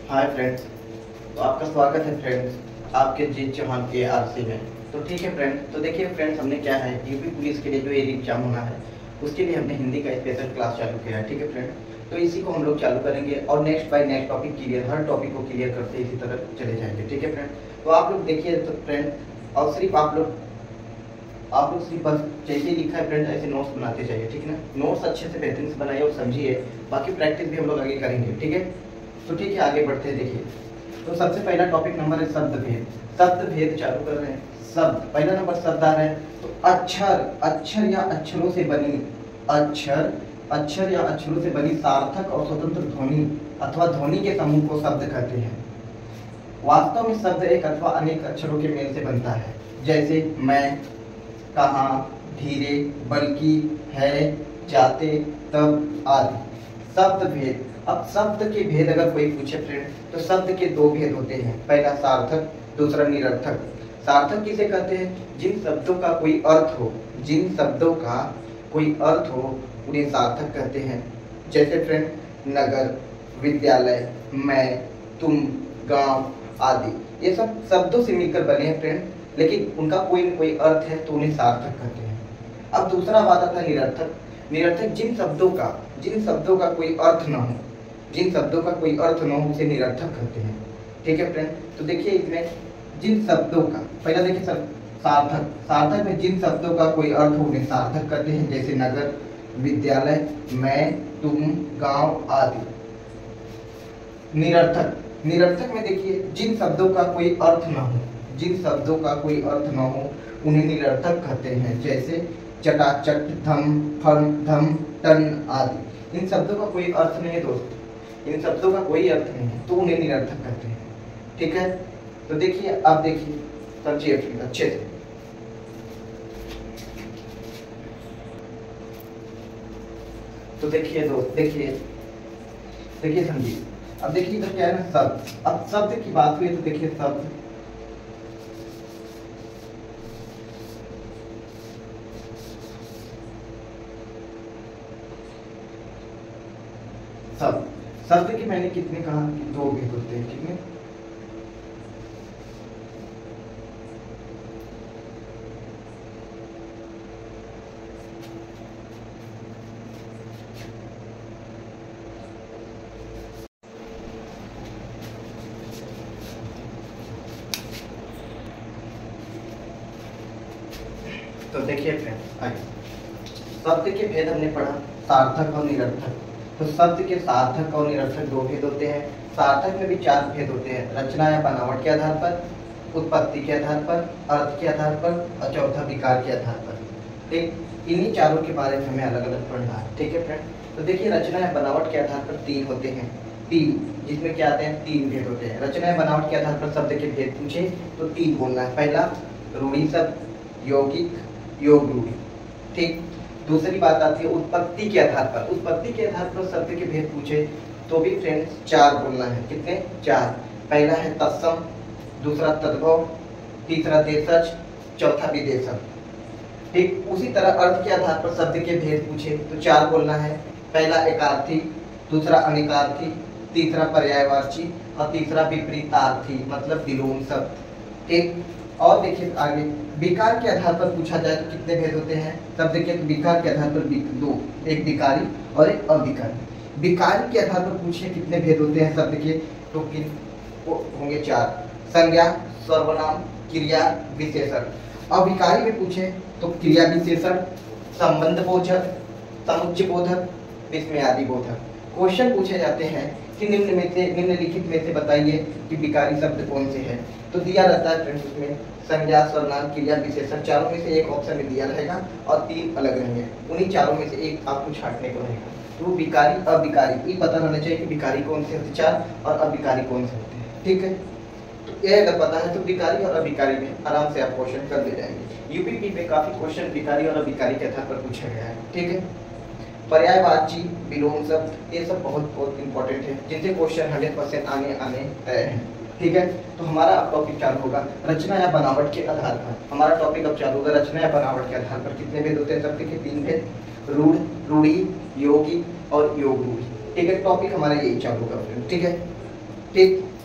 Hi friends. तो आपका स्वागत है फ्रेंड्स आपके जीत चौहान के आरसी में। तो ठीक है फ्रेंड्स, तो देखिए फ्रेंड्स, हमने क्या है यूपी पुलिस के लिए जो एरी एग्जाम होना है उसके लिए हमने हिंदी का स्पेशल क्लास चालू किया है। ठीक है फ्रेंड, तो इसी को हम लोग चालू करेंगे और next by next topic clear, हर टॉपिक को क्लियर करते इसी तरह चले जाएंगे। ठीक है फ्रेंड, तो आप लोग देखिए तो फ्रेंड, और सिर्फ आप लोग सिर्फ बस जैसे ही लिखा है फ्रेंड ऐसे नोट्स बनाते जाइए। ठीक है ना, नोट्स अच्छे से बेहतरीन से बनाइए और समझिए, बाकी प्रैक्टिस भी हम लोग आगे करेंगे। ठीक है, तो ठीक है आगे बढ़ते हैं। देखिए तो सबसे पहला टॉपिक नंबर है शब्द भेद। शब्द भेद चालू कर रहे हैं। शब्द पहला नंबर शब्द आ रहा है तो अक्षर या अक्षरों से बनी अक्षर या अक्षरों से बनी सार्थक और स्वतंत्र ध्वनि अथवा ध्वनि के समूह को शब्द कहते हैं। वास्तव में शब्द एक अथवा अनेक अक्षरों के मेल से बनता है, जैसे मैं, कहाँ, धीरे, बल्कि, है, जाते, तब आदि। शब्द भेद। अब शब्द के भेद अगर कोई पूछे फ्रेंड तो शब्द के दो भेद होते हैं, पहला सार्थक, दूसरा निरर्थक। सार्थक किसे कहते हैं? जिन शब्दों का कोई अर्थ हो, जिन शब्दों का कोई अर्थ हो उन्हें सार्थक कहते हैं। जैसे फ्रेंड नगर, विद्यालय, मैं, तुम, गांव आदि, ये सब शब्दों से मिलकर बने हैं फ्रेंड, लेकिन उनका कोई न कोई अर्थ है तो उन्हें सार्थक कहते हैं। अब दूसरा बात आता है निरर्थक। निरर्थक जिन शब्दों का कोई अर्थ न हो, जिन शब्दों का कोई अर्थ न हो उसे निरर्थक कहते हैं। ठीक है फ्रेंड, तो देखिए इसमें जिन शब्दों का, पहला देखिए सर सार्थक में जिन शब्दों का कोई अर्थ हो उन्हें सार्थक कहते हैं, जैसे नगर, विद्यालय, मैं, तुम, गांव आदि। निरर्थक में देखिए जिन शब्दों का कोई अर्थ न हो, जिन शब्दों का कोई अर्थ न हो उन्हें निरर्थक कहते हैं, जैसे चटाचट, धम, फल, धम, टन आदि। इन शब्दों का कोई अर्थ नहीं है दोस्त, इन शब्दों का कोई अर्थ नहीं है तो उन्हें निरर्थक कहते हैं। ठीक है, तो देखिए आप देखिए समझिए अच्छे से। तो देखिए दोस्त, देखिए समझिए। अब देखिए इधर क्या है ना शब्द। अब शब्द की बात हुई तो देखिए शब्द शब्द की मैंने कितने कहा कि दो भेद होते हैं। कितने? तो देखिए फ्रेंड, शब्द के भेद हमने पढ़ा, सार्थक और निरर्थक। तो शब्द के सार्थक और निरर्थक दो भेद होते हैं। सार्थक में भी चार भेद होते हैं, रचना या बनावट के आधार पर, उत्पत्ति के आधार पर, अर्थ के आधार पर और चौथा विकार के आधार पर। ठीक, इन्हीं चारों के बारे में हमें अलग अलग पढ़ना है। ठीक है फ्रेंड, तो देखिए रचना या बनावट के आधार पर तीन होते हैं, तीन, जिसमें क्या आते हैं तीन भेद होते हैं। रचना या बनावट के आधार पर शब्द के भेद पूछे तो तीन बोलना है। पहला रूढ़ि शब्द, यौगिक, योग रूढ़ि। ठीक, दूसरी बात आती है उत्पत्ति के आधार पर। उत्पत्ति के आधार पर शब्द के भेद पूछे तो भी फ्रेंड्स चार बोलना है। कितने? चार। पहला है तत्सम, दूसरा तद्भव, तीसरा देशज, चौथा विदेशज। ठीक, उसी तरह अर्थ के आधार पर शब्द के भेद पूछे तो चार बोलना है। पहला एकार्थी, दूसरा अनेकार्थी, तीसरा पर्यायवाची और तीसरा विपरीतार्थी मतलब विलोम शब्द। ठीक, और देखिए आगे विकार के आधार पर पूछा जाए तो कितने भेद होते हैं शब्द के? विकार के आधार पर दो, एक विकारी और एक अविकारी। विकारी के आधार पर पूछे कितने भेद होते हैं शब्द के? तो होंगे चार, संज्ञा, सर्वनाम, क्रिया, विशेषण। अविकारी में पूछे तो क्रिया विशेषण, संबंध बोधक, समुच्चय बोधक, विस्मयादि बोधक। क्वेश्चन पूछे जाते हैं कि निम्नलिखित में से बताइए कि विकारी शब्द कौन से हैं। तो दिया रहता है फ्रेंड्स उसमें संज्ञा, सर्वनाम, क्रिया, विशेषण, चारों में से एक ऑप्शन में दिया रहेगा और तीन अलग रहेंगे। उन्हीं चारों में से एक आपको छांटने को रहेगा। तो विकारी, अविकारी, ये पता होना चाहिए कि विकारी कौन से होते चार और अविकारी कौन से होते हैं। ठीक है, तो ये अगर पता है तो विकारी और अविकारी में आराम से आप क्वेश्चन कर ले जाएंगे। यूपीपी में काफी क्वेश्चन विकारी और अविकारी के आधार पर पूछा गया है। ठीक है, पर्यायवाची, विलोम शब्द, ये सब बहुत इंपॉर्टेंट है, जिनसे क्वेश्चन 100% आने तय है। ठीक है, तो हमारा अब टॉपिक चालू होगा रचना या बनावट के आधार पर। हमारा टॉपिक अब चालू होगा रचना या बनावट के आधार पर। कितने भेद होते हैं शब्द के? तीन भेद, रूढ़, रूढ़ी, योगी और योग रूढ़ी। ठीक है, टॉपिक हमारा यही चालू होगा। ठीक है, ठीक।